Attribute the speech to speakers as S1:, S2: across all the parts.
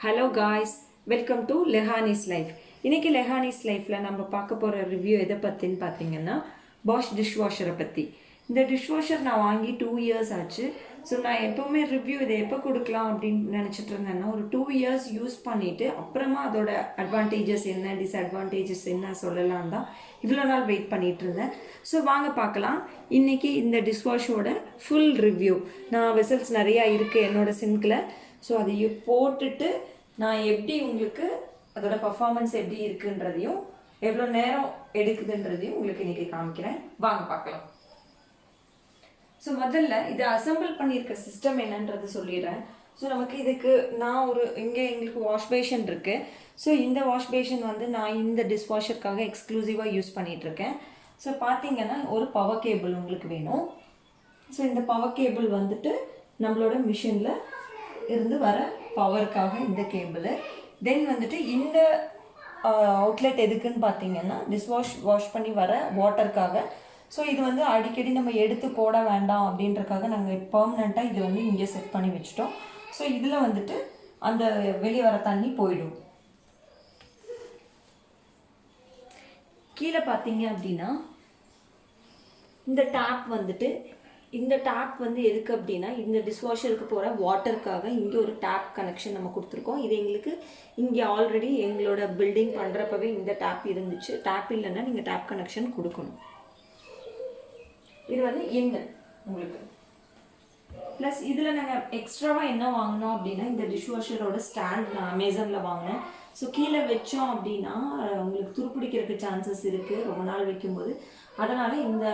S1: Hello guys, welcome to Lehani's life. இன்னைக்கு லெஹானிஸ் லைஃப்பில் நம்ம பார்க்க போகிற ரிவ்யூ எதை பற்றின்னு பார்த்தீங்கன்னா பாஷ் டிஷ்வாஷரை பற்றி. இந்த டிஷ்வாஷர் நான் வாங்கி 2 இயர்ஸ் ஆச்சு. ஸோ நான் எப்போவுமே ரிவ்யூ இதை எப்போ கொடுக்கலாம் அப்படின்னு நினச்சிட்டு இருந்தேன்னா, ஒரு 2 இயர்ஸ் யூஸ் பண்ணிவிட்டு அப்புறமா அதோட அட்வான்டேஜஸ் என்ன, டிஸ்அட்வான்டேஜஸ் என்ன சொல்லலாம் தான் இவ்வளோ நாள் வெயிட் பண்ணிகிட்டு இருந்தேன். ஸோ வாங்க பார்க்கலாம் இன்றைக்கி இந்த டிஷ்வாஷோட ஃபுல் ரிவ்யூ. நான் வெசல்ஸ் நிறையா இருக்குது என்னோடய சிங்க்கில். ஸோ அதை போட்டுட்டு நான் எப்படி உங்களுக்கு அதோட பர்ஃபார்மன்ஸ் எப்படி இருக்குன்றதையும் எவ்வளோ நேரம் எடுக்குதுன்றதையும் உங்களுக்கு இன்றைக்கி காமிக்கிறேன். வாங்க பார்க்கலாம். ஸோ முதல்ல இதை அசம்பிள் பண்ணியிருக்க சிஸ்டம் என்னன்றது சொல்லிடுறேன். ஸோ நமக்கு இதுக்கு நான் எங்களுக்கு வாஷ் பேஷன் இருக்குது. ஸோ இந்த வாஷ் பேஷன் வந்து நான் இந்த டிஷ்வாஷருக்காக எக்ஸ்க்ளூசிவாக யூஸ் பண்ணிகிட்ருக்கேன். ஸோ பார்த்தீங்கன்னா ஒரு பவர் கேபிள் உங்களுக்கு வேணும். ஸோ இந்த பவர் கேபிள் வந்துட்டு நம்மளோட மிஷினில் இருந்து வர பவருக்காக இந்த கேபிள். தென் வந்துட்டு இந்த அவுட்லெட் எதுக்குன்னு பார்த்தீங்கன்னா வாஷ் பண்ணி வர வாட்டருக்காக. ஸோ இது வந்து அடிக்கடி நம்ம எடுத்து போட வேண்டாம் அப்படின்றக்காக நாங்கள் பெர்மனெண்ட்டாக இது வந்து இங்கே செட் பண்ணி வச்சுட்டோம். ஸோ இதில் வந்துட்டு அந்த வெளியே வர தண்ணி போயிடும். கீழே பார்த்தீங்க அப்படின்னா இந்த டேப் வந்து எதுக்கு அப்படின்னா, இந்த டிஷ்வாஷருக்கு போகிற வாட்டருக்காக இங்கே ஒரு டேப் கனெக்ஷன் நம்ம கொடுத்துருக்கோம். இது எங்களுக்கு இங்கே ஆல்ரெடி எங்களோட பில்டிங் பண்ணுறப்பவே இந்த டேப் இருந்துச்சு. டேப் இல்லைன்னா நீங்கள் டேப் கனெக்ஷன் கொடுக்கணும். இது வந்து எங்க உங்களுக்கு ப்ளஸ் இதில் நாங்கள் எக்ஸ்ட்ராவாக என்ன வாங்கினோம் அப்படின்னா, இந்த டிஷ்வாஷரோட ஸ்டாண்ட் நான் அமேசானில் வாங்கினேன். ஸோ கீழே வச்சோம் அப்படின்னா உங்களுக்கு துருப்பிடிக்கிறதுக்கு சான்சஸ் இருக்குது ரொம்ப நாள் வைக்கும்போது. அதனால் இந்த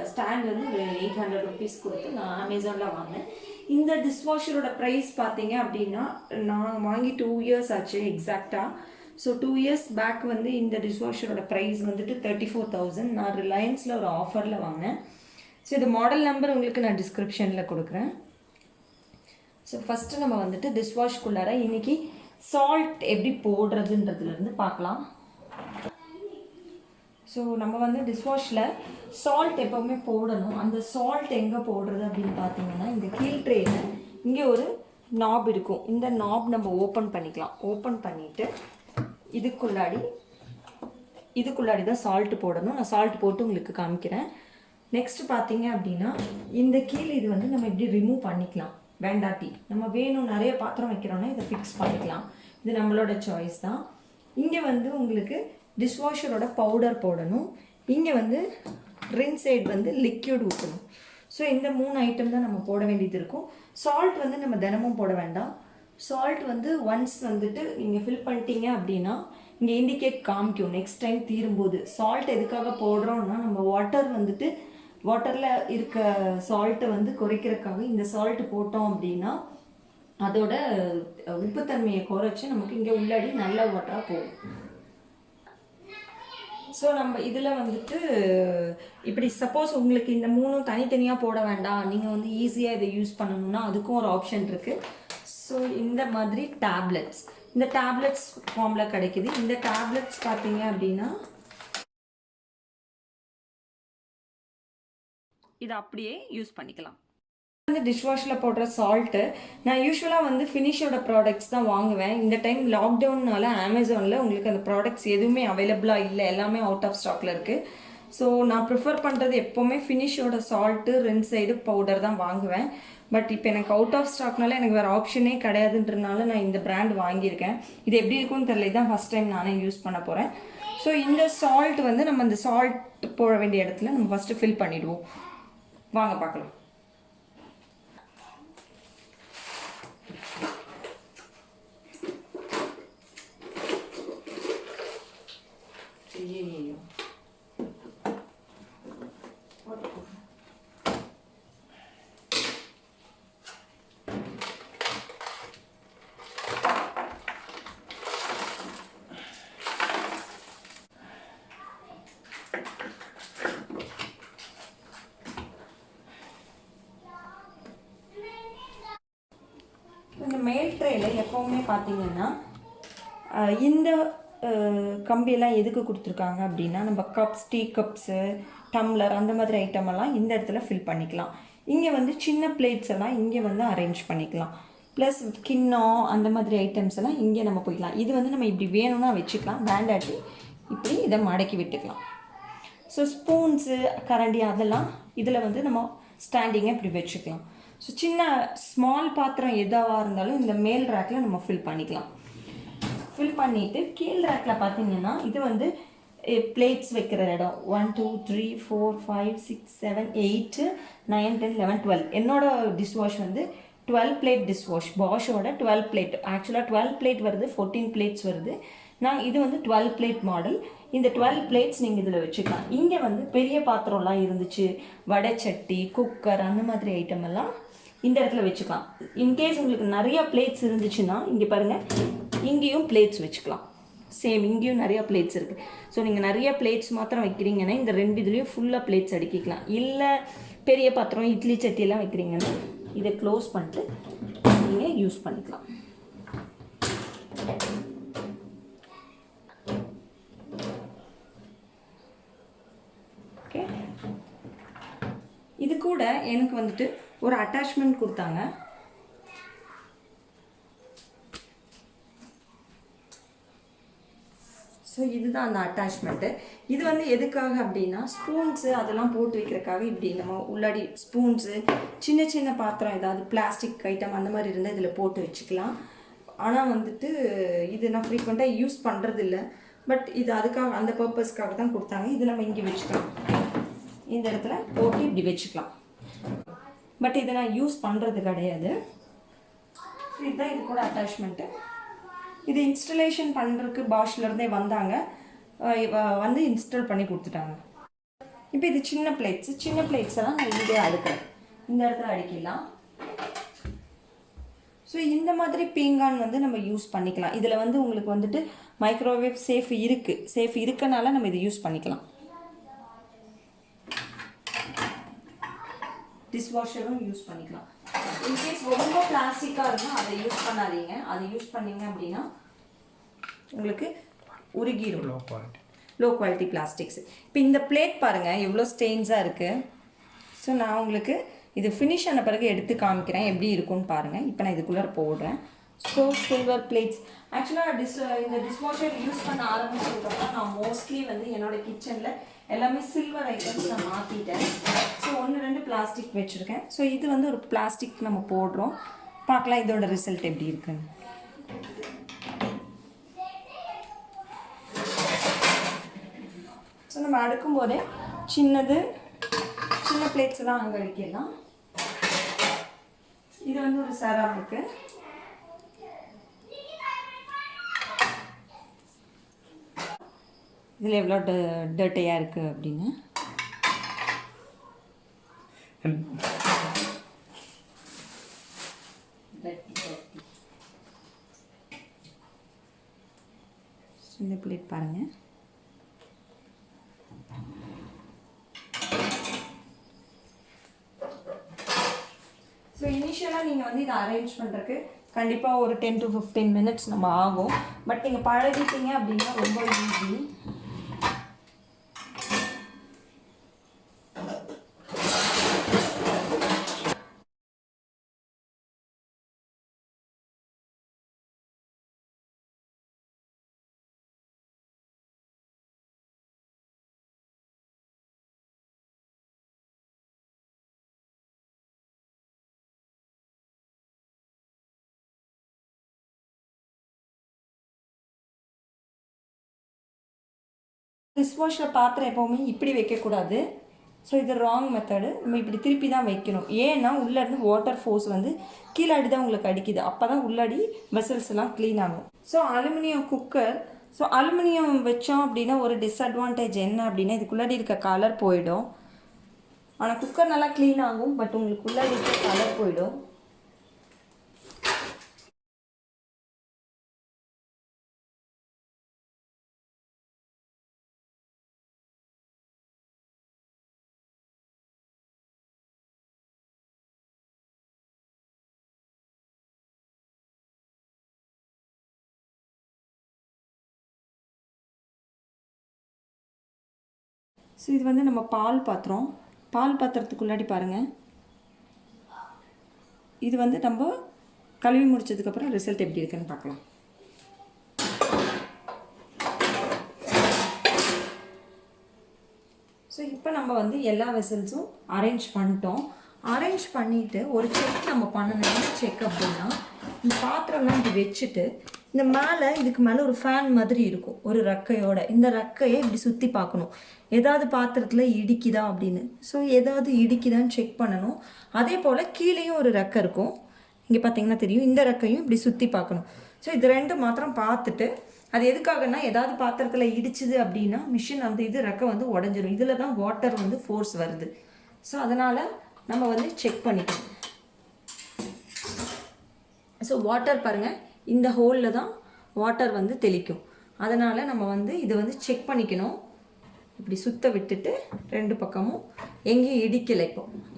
S1: ஸ்டாண்ட் வந்து 800 ருபீஸ் கொடுத்து நான் அமேசானில் வாங்கினேன். இந்த டிஷ்வாஷரோட ப்ரைஸ் பார்த்தீங்க அப்படின்னா, நான் வாங்கி 2 இயர்ஸ் ஆச்சு எக்ஸாக்டாக. ஸோ 2 இயர்ஸ் பேக் வந்து இந்த டிஷ்வாஷரோட ப்ரைஸ் வந்துட்டு 34,000. நான் ரிலையன்ஸில் ஒரு ஆஃபரில் வாங்கினேன். ஸோ இது மாடல் நம்பர் உங்களுக்கு நான் டிஸ்கிரிப்ஷனில் கொடுக்குறேன். ஸோ ஃபஸ்ட்டு நம்ம வந்துட்டு டிஷ்வாஷ்குள்ளார இன்றைக்கி சால்ட் எப்படி போடுறதுன்றதுலேருந்து பார்க்கலாம். ஸோ நம்ம வந்து டிஷ்வாஷில் சால்ட் எப்போவுமே போடணும். அந்த சால்ட் எங்கே போடுறது அப்படின்னு பார்த்தீங்கன்னா, இந்த கீழ் ட்ரேயில் இங்கே ஒரு நாப் இருக்கும். இந்த நாப் நம்ம ஓப்பன் பண்ணிக்கலாம். ஓப்பன் பண்ணிவிட்டு இதுக்குள்ளாடி தான் சால்ட்டு போடணும். நான் சால்ட் போட்டு உங்களுக்கு காமிக்கிறேன். நெக்ஸ்ட்டு பார்த்தீங்க அப்படின்னா, இந்த கீழ் இது வந்து நம்ம இப்படி ரிமூவ் பண்ணிக்கலாம். வேண்டாட்டி நம்ம வேணும் நிறைய பாத்திரம் வைக்கிறோன்னா இதை ஃபிக்ஸ் பண்ணிக்கலாம். இது நம்மளோட சாய்ஸ் தான். இங்கே வந்து உங்களுக்கு டிஷ்வாஷரோட பவுடர் போடணும். இங்கே வந்து ரின் சைடு வந்து லிக்யூட் ஊற்றணும். ஸோ இந்த 3 ஐட்டம் தான் நம்ம போட வேண்டியது இருக்கும். சால்ட் வந்து நம்ம தினமும் போட வேண்டாம். சால்ட் வந்து ஒன்ஸ் வந்துட்டு நீங்கள் ஃபில் பண்ணிட்டீங்க அப்படின்னா இங்கே இண்டிகேட் காமிக்கும் நெக்ஸ்ட் டைம் தீரும்போது. சால்ட் எதுக்காக போடுறோம்னா, நம்ம வாட்டரில் இருக்க சால்ட்டை வந்து குறைக்கிறதுக்காக இந்த சால்ட்டு போட்டோம் அப்படின்னா அதோட உப்புத்தன்மையை குறைச்சி நமக்கு இங்கே உள்ளாடி நல்ல வாட்டராக போகும். ஸோ நம்ம இதில் வந்துட்டு இப்படி சப்போஸ் உங்களுக்கு இந்த 3 தனித்தனியாக போட வேண்டாம், நீங்கள் வந்து ஈஸியாக இதை யூஸ் பண்ணணும்னா அதுக்கும் ஒரு ஆப்ஷன் இருக்குது. ஸோ இந்த மாதிரி இந்த டேப்லெட்ஸ் ஃபார்மில் கிடைக்குது. இந்த டேப்லெட்ஸ் பார்த்தீங்க அப்படின்னா இதை அப்படியே யூஸ் பண்ணிக்கலாம். வந்து டிஷ்வாஷில் போடுற சால்ட்டு நான் யூஸ்வலாக வந்து ஃபினிஷோட ப்ராடக்ட்ஸ் தான் வாங்குவேன். இந்த டைம் லாக்டவுன்னால அமேசானில் உங்களுக்கு அந்த ப்ராடக்ட்ஸ் எதுவுமே அவைலபிளாக இல்லை, எல்லாமே அவுட் ஆஃப் ஸ்டாக்கில் இருக்குது. ஸோ நான் ப்ரிஃபர் பண்ணுறது எப்போவுமே ஃபினிஷோட சால்ட்டு ரின் சைடு பவுடர் தான் வாங்குவேன். பட் இப்போ எனக்கு அவுட் ஆஃப் ஸ்டாக்னால எனக்கு வேறு ஆப்ஷனே கிடையாதுன்றனால நான் இந்த பிராண்ட் வாங்கியிருக்கேன். இது எப்படி இருக்குன்னு தெரியல, தான் ஃபஸ்ட் டைம் நானே யூஸ் பண்ண போகிறேன். ஸோ இந்த சால்ட் வந்து நம்ம இந்த சால்ட் போட வேண்டிய இடத்துல நம்ம ஃபஸ்ட்டு ஃபில் பண்ணிவிடுவோம். வாங்க பார்க்கலாம். இந்த மேல் ட்ரேயில் எப்போவுமே பார்த்தீங்கன்னா இந்த கம்பியெல்லாம் எதுக்கு கொடுத்துருக்காங்க அப்படின்னா, நம்ம கப்ஸ், டீ கப்ஸு, டம்ளர் அந்த மாதிரி ஐட்டமெல்லாம் இந்த இடத்துல ஃபில் பண்ணிக்கலாம். இங்கே வந்து சின்ன பிளேட்ஸ் எல்லாம் இங்கே வந்து அரேஞ்ச் பண்ணிக்கலாம். ப்ளஸ் கிண்ணம் அந்த மாதிரி ஐட்டம்ஸ் எல்லாம் இங்கே நம்ம போய்க்கலாம். இது வந்து நம்ம இப்படி வேணும்னா வச்சுக்கலாம், வேண்டாட்டி இப்படி இதை மடக்கி விட்டுக்கலாம். ஸோ ஸ்பூன்ஸு கரண்டி அதெல்லாம் இதில் வந்து நம்ம ஸ்டாண்டிங்கை இப்படி வச்சுக்கலாம். ஸோ சின்ன ஸ்மால் பாத்திரம் எதாவாக இருந்தாலும் இந்த மேல் ரேக்கில் நம்ம ஃபில் பண்ணிக்கலாம். ஃபில் பண்ணிவிட்டு கீழ் ரேக்கில் பார்த்தீங்கன்னா இது வந்து பிளேட்ஸ் வைக்கிற இடம். 1 2 3 4 5 6 7 8 9 10 11 12. என்னோட டிஷ்வாஷ் வந்து 12 பிளேட் டிஷ்வாஷ். பாஷோட 12 பிளேட். ஆக்சுவலாக 12 பிளேட் வருது, 14 பிளேட்ஸ் வருது. இது வந்து 12 பிளேட் மாடல். இந்த 12 பிளேட்ஸ் நீங்கள் இதில் வச்சுக்கலாம். இங்கே வந்து பெரிய பாத்திரம்லாம் இருந்துச்சு, வடைச்சட்டி, குக்கர் அந்த மாதிரி ஐட்டம் எல்லாம் இந்த இடத்துல வச்சுக்கலாம். இன்கேஸ் உங்களுக்கு நிறையா பிளேட்ஸ் இருந்துச்சுன்னா இங்கே பாருங்கள், இங்கேயும் பிளேட்ஸ் வச்சுக்கலாம். சேம் இங்கேயும் நிறையா பிளேட்ஸ் இருக்குது. ஸோ நீங்கள் நிறைய பிளேட்ஸ் மாத்திரம் வைக்கிறீங்கன்னா இந்த ரெண்டு இதுலேயும் ஃபுல்லாக பிளேட்ஸ் அடுக்கிக்கலாம். இல்லை பெரிய பாத்திரம் இட்லி சட்டியெல்லாம் வைக்கிறீங்கன்னா இதை க்ளோஸ் பண்ணிட்டு நீங்கள் யூஸ் பண்ணிக்கலாம். ஓகே, இது கூட எனக்கு வந்துட்டு ஒரு அட்டாச்மெண்ட் கொடுத்தாங்க. ஸோ இதுதான் அந்த அட்டாச்மெண்ட்டு. இது வந்து எதுக்காக அப்படின்னா ஸ்பூன்ஸு அதெல்லாம் போட்டு வைக்கிறதுக்காக இப்படி நம்ம உள்ளாடி ஸ்பூன்ஸு சின்ன சின்ன பாத்திரம் ஏதாவது பிளாஸ்டிக் ஐட்டம் அந்த மாதிரி இருந்தால் இதில் போட்டு வச்சுக்கலாம். ஆனால் வந்துட்டு இது நான் ஃப்ரீக்வெண்ட்டாக யூஸ் பண்ணுறதில்ல. பட் இது அதுக்காக அந்த பர்பஸ்க்காக தான் கொடுத்தாங்க. இது நம்ம இங்கே வச்சுக்கலாம், இந்த இடத்துல போட்டு இப்படி வச்சுக்கலாம். பட் இதை நான் யூஸ் பண்ணுறது கிடையாது. இதுதான் இது கூட அட்டாச்மெண்ட்டு. இது இன்ஸ்டலேஷன் பண்ணுறதுக்கு பாஷ்லேருந்தே வந்தாங்க, வந்து இன்ஸ்டால் பண்ணி கொடுத்துட்டாங்க. இப்போ இது சின்ன பிளேட்ஸ் எல்லாம் நான் இதே அடுக்கிறேன், இந்த இடத்துல அடிக்கலாம். ஸோ இந்த மாதிரி பீங்கான் வந்து நம்ம யூஸ் பண்ணிக்கலாம். இதில் வந்து உங்களுக்கு வந்துட்டு மைக்ரோவேவ் சேஃப் இருக்கனால நம்ம இதை யூஸ் பண்ணிக்கலாம். டிஷ்வாஷரும் யூஸ் பண்ணிக்கலாம். இன்கேஸ் ரொம்ப பிளாஸ்டிக்காக இருந்தால் அதை யூஸ் பண்ணாதீங்க. அதை யூஸ் பண்ணிங்க அப்படின்னா உங்களுக்கு உருகிடும். Low quality plastics. இப்போ இந்த பிளேட் பாருங்கள் எவ்வளோ ஸ்டெயின்ஸாக இருக்குது. ஸோ நான் உங்களுக்கு இது ஃபினிஷ் ஆன பிறகு எடுத்து காமிக்கிறேன் எப்படி இருக்குன்னு பாருங்கள். இப்போ நான் இதுக்குள்ளே போடுறேன். So silver plates. ஆக்சுவலாக இந்த டிஷ்வாஷர் யூஸ் பண்ண ஆரம்பிச்சதுக்கப்புறம் நான் மோஸ்ட்லி வந்து என்னோட கிச்சனில் எல்லாமே சில்வர் ஐட்டம்ஸ் நான் மாற்றிட்டேன். ஸோ 1-2 பிளாஸ்டிக் வச்சுருக்கேன். ஸோ இது வந்து ஒரு பிளாஸ்டிக் நம்ம போடுறோம், பார்க்கலாம் இதோட ரிசல்ட் எப்படி இருக்குன்னு. ஸோ நம்ம அடுக்கும் போதே சின்ன பிளேட்ஸ் தான் அங்கே வைக்கலாம். இது வந்து ஒரு செராமிக்கு. இதில் எவ்வளோ டர்ட்டியாக இருக்குது அப்படின்னு. இந்த பிளேட் பாருங்கள். ஸோ இனிஷியலாக நீங்கள் வந்து இதை அரேஞ்ச் பண்ணுறதுக்கு கண்டிப்பாக ஒரு 10 to 15 minutes நம்ம ஆகும். பட் நீங்கள் பழகிட்டீங்க அப்படின்னா ரொம்ப ஈஸி. டிஷ்வாஷில் பாத்திரம் எப்போவுமே இப்படி வைக்கக்கூடாது. ஸோ இது ராங் மெத்தடு. நம்ம இப்படி திருப்பி தான் வைக்கணும். ஏன்னா உள்ளேருந்து வாட்டர் ஃபோர்ஸ் வந்து கீழாடி தான் உங்களுக்கு அடிக்குது. அப்போ தான் உள்ளாடி வெசல்ஸ் எல்லாம் க்ளீன் ஆகும். So aluminium cooker. So aluminium வச்சோம் அப்படின்னா ஒரு டிஸ்அட்வான்டேஜ் என்ன அப்படின்னா இதுக்குள்ளாடி இருக்க கலர் போயிடும். ஆனால் குக்கர் நல்லா க்ளீன் ஆகும், பட் உங்களுக்கு உள்ளாடி இருக்க கலர் போயிடும். ஸோ இது வந்து நம்ம பால் பாத்திரத்துக்குள்ளாடி பாருங்கள். இது வந்து நம்ம கழுவி முடிச்சதுக்கப்புறம் ரிசல்ட் எப்படி இருக்குன்னு பார்க்கலாம். ஸோ இப்போ நம்ம வந்து எல்லா வெசல்ஸும் அரேஞ்ச் பண்ணிட்டோம். அரேஞ்ச் பண்ணிவிட்டு ஒரு செக் நம்ம பண்ணணும். என்ன செக் அப்படின்னா, இந்த பாத்திரம்லாம் இப்படி வச்சுட்டு இந்த மேலே இதுக்கு மேலே ஒரு ஃபேன் மாதிரி இருக்கும் ஒரு ரெக்கையோட. இந்த ரெக்கையை இப்படி சுற்றி பார்க்கணும், ஏதாவது பாத்திரத்தில் இடிக்குதா அப்படின்னு. ஸோ ஏதாவது இடிக்குதான்னு செக் பண்ணணும். அதே போல் கீழேயும் ஒரு ரெக்கை இருக்கும், இங்கே பார்த்தீங்கன்னா தெரியும். இந்த ரெக்கையும் இப்படி சுற்றி பார்க்கணும். ஸோ இது ரெண்டு மாத்திரம் பார்த்துட்டு, அது எதுக்காகனா ஏதாவது பாத்திரத்தில் இடிச்சுது அப்படின்னா மிஷின் வந்து இது ரெக்கை வந்து உடஞ்சிரும். இதில் தான் வாட்டர் வந்து ஃபோர்ஸ் வருது. ஸோ அதனால் நம்ம வந்து செக் பண்ணிக்கணும். ஸோ வாட்டர் பாருங்கள், இந்த ஹோலில் தான் வாட்டர் வந்து தெளிக்கும். அதனால் நம்ம வந்து இதை வந்து செக் பண்ணிக்கணும். இப்படி சுத்த விட்டுட்டு ரெண்டு பக்கமும் எங்கேயும் இடிக்கலை.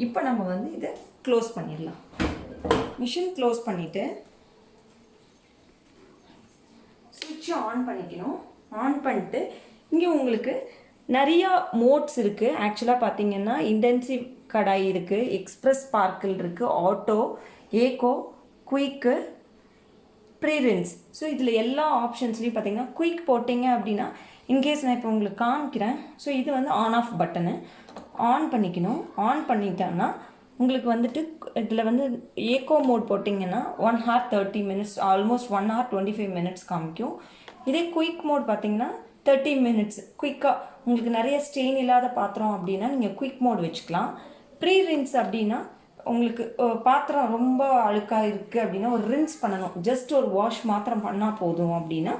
S1: இப்போ நம்ம வந்து இதை க்ளோஸ் பண்ணிடலாம். மிஷின் க்ளோஸ் பண்ணிவிட்டு சுவிட்சை ஆன் பண்ணிக்கணும். ஆன் பண்ணிட்டு இங்கே உங்களுக்கு நிறையா மோட்ஸ் இருக்குது. ஆக்சுவலாக பார்த்தீங்கன்னா இன்டென்சிவ் கடாய் இருக்குது, எக்ஸ்ப்ரெஸ் ஸ்பார்க்கிள் இருக்குது, ஆட்டோ, ஏகோ, குயிக்கு, ப்ரீரின்ஸ். ஸோ இதில் எல்லா ஆப்ஷன்ஸ்லையும் பார்த்தீங்கன்னா குயிக் போட்டிங்க அப்படின்னா, இன்கேஸ் நான் இப்போ உங்களுக்கு காமிக்கிறேன். ஸோ இது வந்து ஆன் ஆஃப் பட்டனு ஆன் பண்ணிக்கணும். ஆன் பண்ணிட்டோன்னா உங்களுக்கு வந்துட்டு இதில் வந்து ஏகோ மோட் போட்டிங்கன்னா 1 hour 30 minutes, almost 1 hour 25 minutes காமிக்கும். இதே குயிக் மோட் பார்த்தீங்கன்னா 30 minutes. குயிக்காக உங்களுக்கு நிறைய ஸ்டெயின் இல்லாத பாத்திரம் அப்படின்னா நீங்கள் குயிக் மோட் வச்சுக்கலாம். ப்ரீ ரின்ஸ் அப்படின்னா உங்களுக்கு பாத்திரம் ரொம்ப அழுக்காக இருக்குது அப்படின்னா ஒரு ரின்ஸ் பண்ணணும், ஜஸ்ட் ஒரு வாஷ் மாத்திரம் பண்ணால் போதும் அப்படின்னா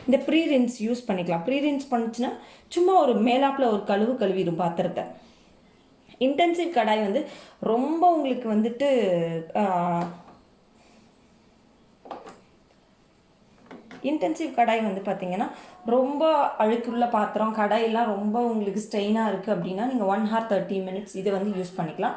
S1: இந்த ப்ரீ ரின்ஸ் யூஸ் பண்ணிக்கலாம். ப்ரீ ரின்ஸ் பண்ணிச்சுன்னா சும்மா ஒரு மேலாப்பில் ஒரு கழுவிடும் பாத்திரத்தை. இன்டென்சிவ் கடாய் வந்து ரொம்ப உங்களுக்கு வந்துட்டு இன்டென்சிவ் கடாய் வந்து பார்த்தீங்கன்னா ரொம்ப அழுக்குள்ள பாத்திரம், கடாயெல்லாம் ரொம்ப உங்களுக்கு ஸ்டெயினாக இருக்குது அப்படின்னா நீங்கள் 1 hour 30 minutes இதை வந்து யூஸ் பண்ணிக்கலாம்.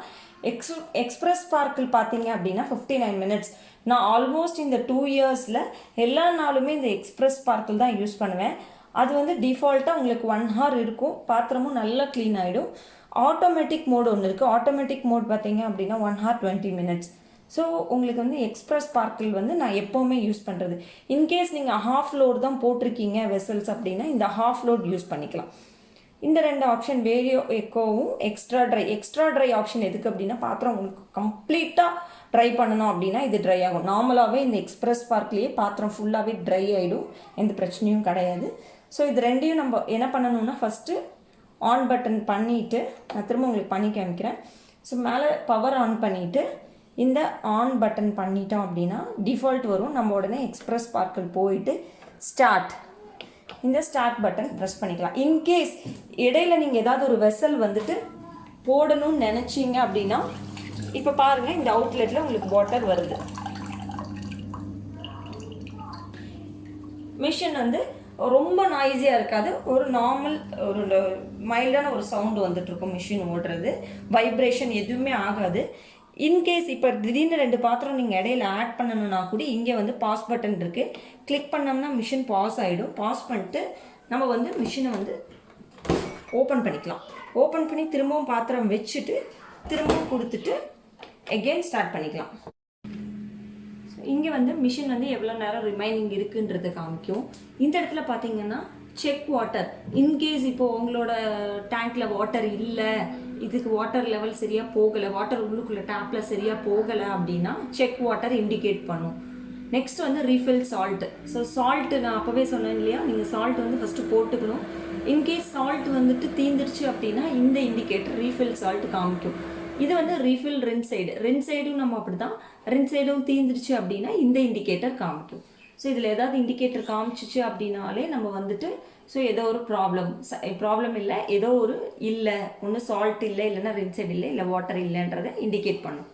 S1: எக்ஸ்ப்ரெஸ் ஸ்பார்க்கிள் பார்த்தீங்க அப்படின்னா 59 minutes. நான் ஆல்மோஸ்ட் இந்த 2 yearsல எல்லா நாளுமே இந்த எக்ஸ்ப்ரெஸ் ஸ்பார்க்கிள் தான் யூஸ் பண்ணுவேன். அது வந்து டிஃபால்ட்டாக உங்களுக்கு 1 hour இருக்கும், பாத்திரமும் நல்லா க்ளீன் ஆகிடும். ஆட்டோமேட்டிக் மோட் ஒன்று இருக்குது. ஆட்டோமேட்டிக் மோட் பார்த்தீங்க அப்படின்னா 1 hour 20 minutes. ஸோ உங்களுக்கு வந்து எக்ஸ்ப்ரெஸ் ஸ்பார்க்கிள் வந்து நான் எப்போவுமே யூஸ் பண்ணுறது. இன்கேஸ் நீங்கள் ஹாஃப் லோட் தான் போட்டிருக்கீங்க வெசல்ஸ் அப்படின்னா இந்த ஹாஃப் லோட் யூஸ் பண்ணிக்கலாம். இந்த ரெண்டு option vario எக்கோவும் extra dry option எதுக்கு அப்படின்னா, பாத்திரம் உங்களுக்கு கம்ப்ளீட்டாக ட்ரை பண்ணணும் அப்படின்னா இது ட்ரை ஆகும். நார்மலாகவே இந்த எக்ஸ்ப்ரெஸ் ஸ்பார்க்லேயே பாத்திரம் ஃபுல்லாகவே ட்ரை ஆகிடும், எந்த பிரச்சனையும் கிடையாது. ஸோ இது ரெண்டையும் நம்ம என்ன பண்ணணும்னா, ஃபஸ்ட்டு ஆன் பட்டன் பண்ணிவிட்டு நான் திரும்ப உங்களுக்கு பண்ணி காமிக்கிறேன். ஸோ மேலே பவர் ஆன் பண்ணிவிட்டு இந்த ஆன் பட்டன் பண்ணிட்டோம் அப்படின்னா டிஃபால்ட் வரும். நம்ம உடனே எக்ஸ்ப்ரெஸ் ஸ்பார்க்கிள் போயிட்டு இந்த ஸ்டார்ட் பட்டன் ப்ரெஸ் பண்ணிக்கலாம். இன்கேஸ் இடையில நீங்கள் ஏதாவது ஒரு வெசல் வந்துட்டு போடணும்னு நினச்சிங்க அப்படின்னா இப்போ பாருங்கள், இந்த அவுட்லெட்டில் உங்களுக்கு வாட்டர் வருது. மிஷின் வந்து ரொம்ப நாய்ஸியாக இருக்காது, ஒரு நார்மல் ஒரு மைல்டான ஒரு சவுண்டு வந்துட்டுருக்கும். மிஷின் ஓடுறது வைப்ரேஷன் எதுவுமே ஆகாது. இன்கேஸ் இப்போ திடீர்னு 2 பாத்திரம் நீங்கள் இடையில ஆட் பண்ணணும்னா கூட இங்கே வந்து பாஸ் பட்டன் இருக்குது, கிளிக் பண்ணோம்னா மிஷின் பாஸ் ஆகிடும். பாஸ் பண்ணிட்டு நம்ம வந்து மிஷினை வந்து ஓப்பன் பண்ணிக்கலாம். ஓப்பன் பண்ணி திரும்பவும் பாத்திரம் வச்சுட்டு திரும்பவும் கொடுத்துட்டு எகெயின் ஸ்டார்ட் பண்ணிக்கலாம். இங்கே வந்து மிஷின் வந்து எவ்வளோ நேரம் ரிமைனிங் இருக்குன்றது காமிக்கும். இந்த இடத்துல பார்த்தீங்கன்னா செக் வாட்டர். இன்கேஸ் இப்போது உங்களோட டேங்க்கில் வாட்டர் இல்லை, இதுக்கு வாட்டர் லெவல் சரியாக போகலை, வாட்டர் உள்ளுக்குள்ளே டேப்பில் சரியாக போகலை அப்படின்னா செக் வாட்டர் இண்டிகேட் பண்ணும். நெக்ஸ்ட் வந்து ரீஃபில் சால்ட்டு. ஸோ சால்ட்டு நான் அப்போவே சொன்னேன் இல்லையா, நீங்கள் சால்ட் வந்து ஃபஸ்ட்டு போட்டுக்கணும். இன்கேஸ் சால்ட் வந்துட்டு தீந்துருச்சு அப்படின்னா இந்த இண்டிகேட்டர் ரீஃபில் சால்ட் காமிக்கும். இது வந்து ரீஃபில் ரின் சைடும் நம்ம அப்படி தான், ரின் சைடும் தீந்துருச்சு அப்படின்னா இந்த இண்டிகேட்டர் காமிக்கும். ஸோ இதில் ஏதாவது இண்டிகேட்டர் காமிச்சிச்சு அப்படின்னாலே நம்ம வந்துட்டு ஸோ ஏதோ ஒரு ப்ராப்ளம் இல்லை, ஏதோ ஒரு இல்லை, ஒன்று சால்ட் இல்லை, இல்லைன்னா ரின் சைடு இல்லை, இல்லை வாட்டர் இல்லைன்றதை இண்டிகேட் பண்ணும்.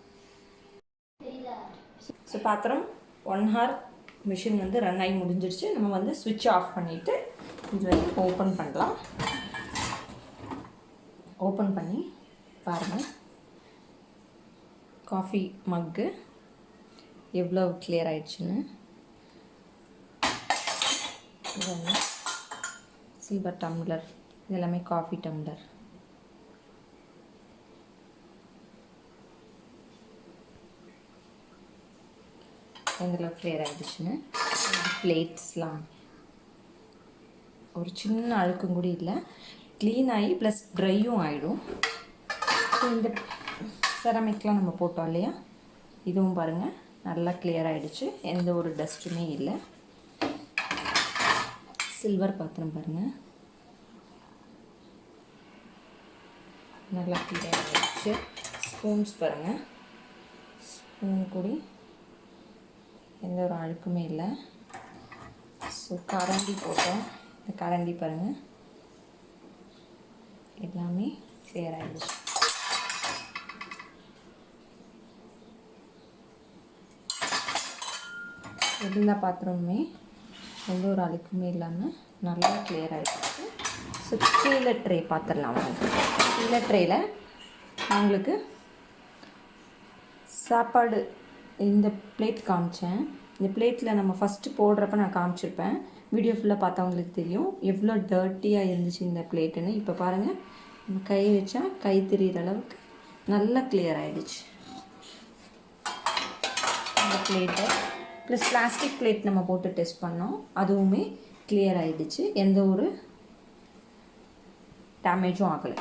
S1: ஸோ பாத்திரம் 1 hour மிஷின் வந்து ரன் ஆகி முடிஞ்சிருச்சு. நம்ம வந்து ஸ்விட்ச் ஆஃப் பண்ணிவிட்டு இது வந்து ஓப்பன் பண்ணலாம். ஓப்பன் பண்ணி பாருங்கள், காஃபி மக்கு எவ்வளோ கிளியர் ஆயிடுச்சுன்னு. இது வந்து சில்வர் டம்ளர், இது எல்லாமே காஃபி டம்ளர். எந்தளவு கிளியர் ஆகிடுச்சுன்னு. பிளேட்ஸ்லாம் ஒரு சின்ன அழுக்கும் கூட இல்லை, க்ளீன் ஆகி ப்ளஸ் ட்ரையும் ஆகிடும். ஸோ இந்த செராமிக்லாம் நம்ம போட்டோம் இல்லையா, இதுவும் பாருங்கள் நல்லா கிளியர் ஆகிடுச்சு, எந்த ஒரு டஸ்ட்டுமே இல்லை. சில்வர் பாத்திரம் பாருங்கள் நல்லா கிளியர் ஆகிடுச்சு. ஸ்பூன்ஸ் பாருங்கள், ஸ்பூன் கூடி எந்த ஒரு அழுக்குமே இல்லை. ஸோ கரண்டி போட்டோம், இந்த கரண்டி பாருங்கள் எல்லாமே கிளியர் ஆகிடுச்சு. எல்லா பாத்திரமுமே எந்த ஒரு அழுக்குமே இல்லாமல் நல்லா கிளியர் ஆகிடுச்சு. ஸோ கீழே ட்ரே பார்த்துடலாம். கீழே ட்ரேயில் அவங்களுக்கு சாப்பாடு இந்த பிளேட் காமிச்சேன். இந்த பிளேட்டில் நம்ம ஃபஸ்ட்டு போடுறப்ப நான் காமிச்சிருப்பேன், வீடியோ ஃபுல்லாக பார்த்தவங்களுக்கு தெரியும் எவ்வளோ டர்ட்டியாக இருந்துச்சு இந்த பிளேட்டுன்னு. இப்போ பாருங்கள், நம்ம கை வச்சா கை தெரிகிற அளவுக்கு நல்லா கிளியர் ஆகிடுச்சு இந்த பிளேட்டை. ப்ளஸ் பிளாஸ்டிக் பிளேட் நம்ம போட்டு டெஸ்ட் பண்ணோம், அதுவுமே கிளியர் ஆகிடுச்சு, எந்த ஒரு டேமேஜும் ஆகலை.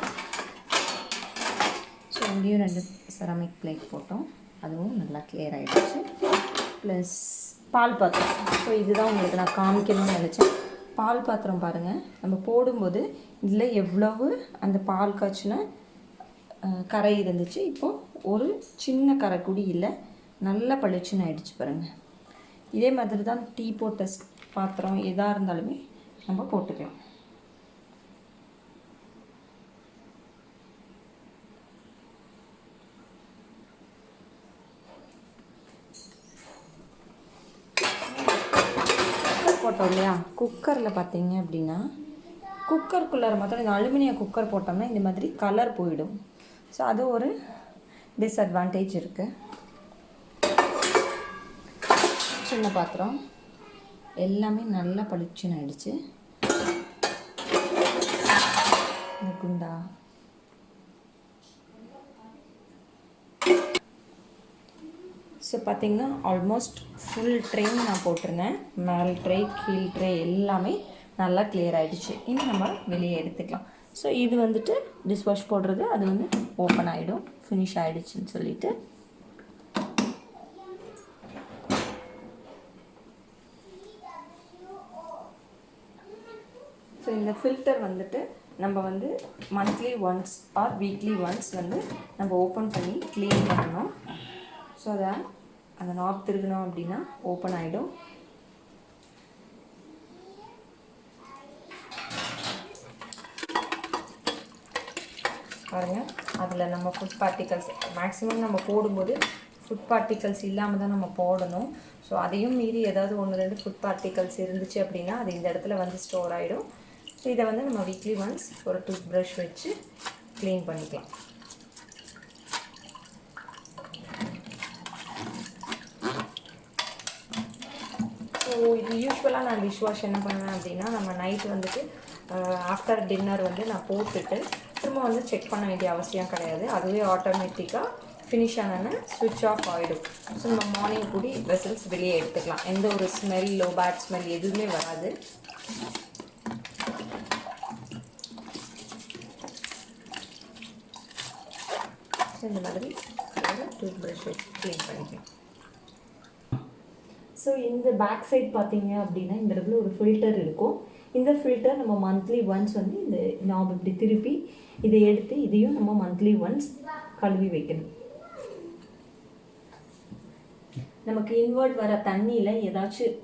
S1: ஸோ இங்கேயும் 2 செராமிக் பிளேட் போட்டோம், அதுவும் நல்லா கிளியர் ஆகிடுச்சு. ப்ளஸ் பால் பாத்திரம், ஸோ இதுதான் உங்களுக்கு நான் காமிக்கணும்னு நினச்சேன். பால் பாத்திரம் பாருங்கள், நம்ம போடும்போது இதில் எவ்வளவு அந்த பால் காய்ச்சின கரை இருந்துச்சு, இப்போது ஒரு சின்ன கரை கூடி இல்லை, நல்லா பளிச்சுன்னு ஆகிடுச்சு பாருங்கள். இதே மாதிரி தான் டீ போட்ட பாத்திரம் எதாக இருந்தாலுமே நம்ம போட்டுக்கலாம். போட்டோம் இல்லையா, குக்கரில் பார்த்தீங்க அப்படின்னா குக்கருக்குள்ளார மாத்திரம் இந்த அலுமினிய குக்கர் போட்டோம்னா இந்த மாதிரி கலர் போயிடும். ஸோ அது ஒரு டிஸ்அட்வான்டேஜ் இருக்குது. சின்ன பாத்திரம் எல்லாமே நல்லா பளிச்சுன்னு ஆயிடுச்சு. குண்டா ஸோ பார்த்திங்கன்னா ஆல்மோஸ்ட் ஃபுல் ட்ரேயும் நான் போட்டிருந்தேன், மேல் ட்ரே கீழ் ட்ரே எல்லாமே நல்லா கிளியர் ஆகிடுச்சு. இன்னும் நம்ம வெளியே எடுத்துக்கலாம். ஸோ இது வந்துட்டு டிஷ்வாஷ் போடுறது, அது வந்து ஓப்பன் ஆகிடும், ஃபினிஷ் ஆகிடுச்சின்னு சொல்லிட்டு. ஸோ இந்த ஃபில்டர் வந்துட்டு நம்ம வந்து monthly once R weekly once வந்து நம்ம ஓப்பன் பண்ணி க்ளீன் பண்ணணும். ஸோ அதை அந்த நாப் திருகணும் அப்படின்னா ஓப்பன் ஆகிடும். பாருங்கள், அதில் நம்ம ஃபுட் பார்ட்டிகல்ஸ் மேக்ஸிமம் நம்ம போடும்போது ஃபுட் பார்ட்டிகல்ஸ் இல்லாமல் தான் நம்ம போடணும். ஸோ அதையும் மீறி ஏதாவது 1-2 ஃபுட் பார்ட்டிகல்ஸ் இருந்துச்சு அப்படின்னா அது இந்த இடத்துல வந்து ஸ்டோர் ஆகிடும். ஸோ இதை வந்து நம்ம வீக்லி ஒன்ஸ் ஒரு டூத் ப்ரஷ் வச்சு க்ளீன் பண்ணிக்கலாம். ஸோ இது யூஸ்வலாக நான் டிஷ்வாஷ் என்ன பண்ணுவேன் அப்படின்னா, நம்ம நைட்டு வந்துட்டு ஆஃப்டர் டின்னர் வந்து நான் போட்டுட்டு திரும்ப வந்து செக் பண்ண வேண்டிய அவசியம் கிடையாது, அதுவே ஆட்டோமேட்டிக்காக ஃபினிஷ் ஆனோன்னு ஸ்விட்ச் ஆஃப் ஆகிடும். ஸோ நம்ம மார்னிங் கூடி வெசல்ஸ் வெளியே எடுத்துக்கலாம், எந்த ஒரு ஸ்மெல்லோ பேட் ஸ்மெல் எதுவுமே வராது. ஸோ இந்த மாதிரி டூத் ப்ரஷ் வச்சு க்ளீன் பண்ணிக்கலாம். ஸோ இந்த பேக் சைட் பார்த்தீங்க அப்படின்னா இந்த இடத்துல ஒரு ஃபில்டர் இருக்கும். இந்த ஃபில்டர் நம்ம மந்த்லி ஒன்ஸ் வந்து இந்த நாப் இப்படி திருப்பி இதை எடுத்து இதையும் நம்ம மந்த்லி ஒன்ஸ் கழுவி வைக்கணும். நமக்கு இன்வெர்ட் வர தண்ணியில் ஏதாச்சும்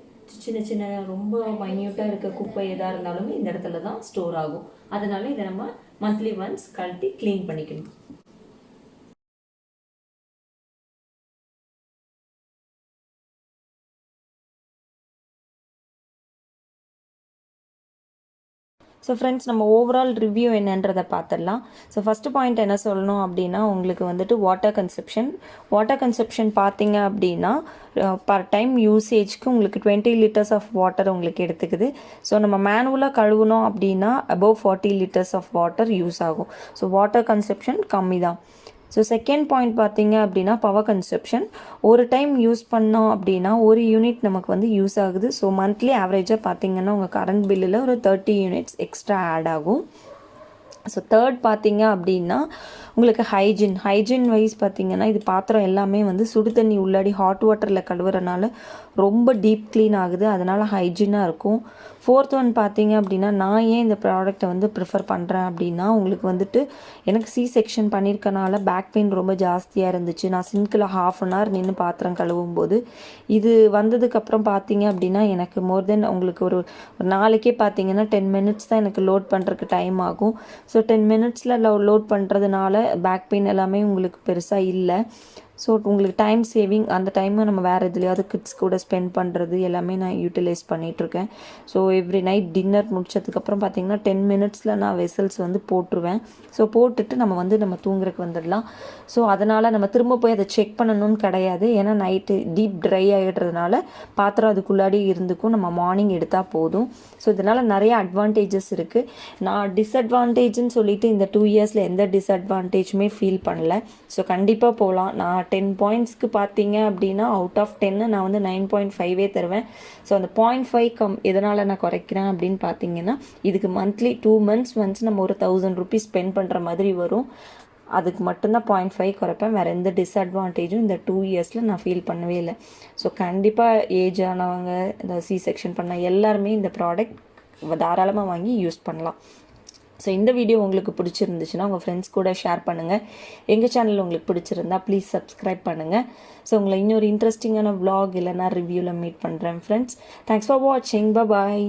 S1: சின்ன சின்ன ரொம்ப மைன்யூட்டாக இருக்க குப்பை எதாக இருந்தாலுமே இந்த இடத்துல தான் ஸ்டோர் ஆகும். அதனால இதை நம்ம மந்த்லி ஒன்ஸ் கழட்டி க்ளீன் பண்ணிக்கணும். ஸோ ஃப்ரெண்ட்ஸ், நம்ம ஓவரால் ரிவ்யூ என்னன்றதை பார்த்துடலாம். ஸோ ஃபஸ்ட்டு பாயிண்ட் என்ன சொல்லணும் அப்படின்னா, உங்களுக்கு வந்துட்டு வாட்டர் கன்சப்ஷன் பார்த்தீங்க அப்படின்னா பர் டைம் யூசேஜ்க்கு உங்களுக்கு 20 liters ஆஃப் வாட்டர் உங்களுக்கு எடுத்துக்குது. ஸோ நம்ம மேனுவலாக கழுவுனோம் அப்படின்னா above 40 liters of water use ஆகும். ஸோ வாட்டர் கன்சப்ஷன் கம்மி தான். ஸோ செகண்ட் பாயிண்ட் பார்த்தீங்க அப்படின்னா பவர் கன்சப்ஷன். ஒரு டைம் யூஸ் பண்ணோம் அப்படின்னா ஒரு யூனிட் நமக்கு வந்து யூஸ் ஆகுது. ஸோ மந்த்லி ஆவரேஜாக பார்த்தீங்கன்னா உங்கள் கரண்ட் பில்லில் ஒரு 30 யூனிட்ஸ் எக்ஸ்ட்ரா ஆட் ஆகும். ஸோ தேர்ட் பார்த்தீங்க அப்படின்னா உங்களுக்கு ஹைஜின் வைஸ் பார்த்தீங்கன்னா இது பாத்திரம் எல்லாமே வந்து சுடு தண்ணி உள்ளாடி ஹாட் வாட்டரில் கழுவுறனால ரொம்ப டீப் க்ளீன் ஆகுது, அதனால் ஹைஜீனாக இருக்கும். ஃபோர்த் ஒன் பார்த்தீங்க அப்படின்னா நான் ஏன் இந்த ப்ராடக்ட்டை வந்து ப்ரிஃபர் பண்ணுறேன் அப்படின்னா உங்களுக்கு வந்துட்டு எனக்கு செக்ஷன் பண்ணியிருக்கனால பேக் பெயின் ரொம்ப ஜாஸ்தியாக இருந்துச்சு. நான் சிங்கில் ½ நின்று பாத்திரம் கழுவும் போது இது வந்ததுக்கப்புறம் பார்த்தீங்க அப்படின்னா எனக்கு மோர் தென் உங்களுக்கு ஒரு நாளைக்கே பார்த்தீங்கன்னா 10 மினிட்ஸ் தான் எனக்கு லோட் பண்ணுறதுக்கு டைம் ஆகும். ஸோ 10 மினிட்ஸில் லோட் பண்ணுறதுனால பேக் பெயின் எல்லாமே உங்களுக்கு பெருசாக இல்லை. ஸோ உங்களுக்கு டைம் சேவிங், அந்த டைமை நம்ம வேறு எதுலையாவது கிட்ஸ் கூட ஸ்பெண்ட் பண்ணுறது எல்லாமே நான் யூட்டிலைஸ் பண்ணிகிட்ருக்கேன். ஸோ எவ்ரி நைட் டின்னர் முடிச்சதுக்கப்புறம் பார்த்திங்கன்னா 10 மினிட்ஸில் நான் வெசல்ஸ் வந்து போட்டுருவேன். ஸோ போட்டுட்டு நம்ம தூங்குறதுக்கு வந்துடலாம். ஸோ அதனால் நம்ம திரும்ப போய் அதை செக் பண்ணணும்னு கிடையாது. ஏன்னா நைட்டு டீப் ட்ரை ஆகிடுறதுனால பாத்திரம் அதுக்குள்ளாடி இருந்துக்கும், நம்ம மார்னிங் எடுத்தால் போதும். ஸோ இதனால் நிறைய அட்வான்டேஜஸ் இருக்குது. நான் டிஸ்அட்வான்டேஜ்னு சொல்லிட்டு இந்த 2 இயர்ஸில் எந்த டிஸ்அட்வான்டேஜுமே ஃபீல் பண்ணல. ஸோ கண்டிப்பாக போகலாம். நான் 10 பாயிண்ட்ஸ்க்கு பார்த்தீங்க அப்படின்னா அவுட் ஆஃப் 10 நான் வந்து 9.5 தருவேன். ஸோ அந்த 0.5 எதனால் நான் குறைக்கிறேன் அப்படின்னு பார்த்தீங்கன்னா இதுக்கு மந்த்லி 2 months ஒன்ஸ் நம்ம ஒரு 1000 rupees ஸ்பெண்ட் பண்ணுற மாதிரி வரும். அதுக்கு மட்டும்தான் 0.5 குறைப்பேன். வேறு எந்த டிஸ்அட்வான்டேஜும் இந்த 2 இயர்ஸில் நான் ஃபீல் பண்ணவே இல்லை. ஸோ கண்டிப்பாக ஏஜ் ஆனவங்க, இந்த செக்ஷன் பண்ண எல்லாருமே இந்த ப்ராடக்ட் தாராளமாக வாங்கி யூஸ் பண்ணலாம். ஸோ இந்த வீடியோ உங்களுக்கு பிடிச்சிருந்துச்சுன்னா உங்கள் ஃப்ரெண்ட்ஸ் கூட ஷேர் பண்ணுங்கள். எங்கள் சேனல் உங்களுக்கு பிடிச்சிருந்தா ப்ளீஸ் சப்ஸ்கிரைப் பண்ணுங்கள். ஸோ உங்களை இன்னொரு இன்ட்ரெஸ்டிங்கான vlog இல்லைனா ரிவ்யூவில் மீட் பண்ணுறேன் ஃப்ரெண்ட்ஸ். தேங்க்ஸ் ஃபார் வாட்சிங். பாய்.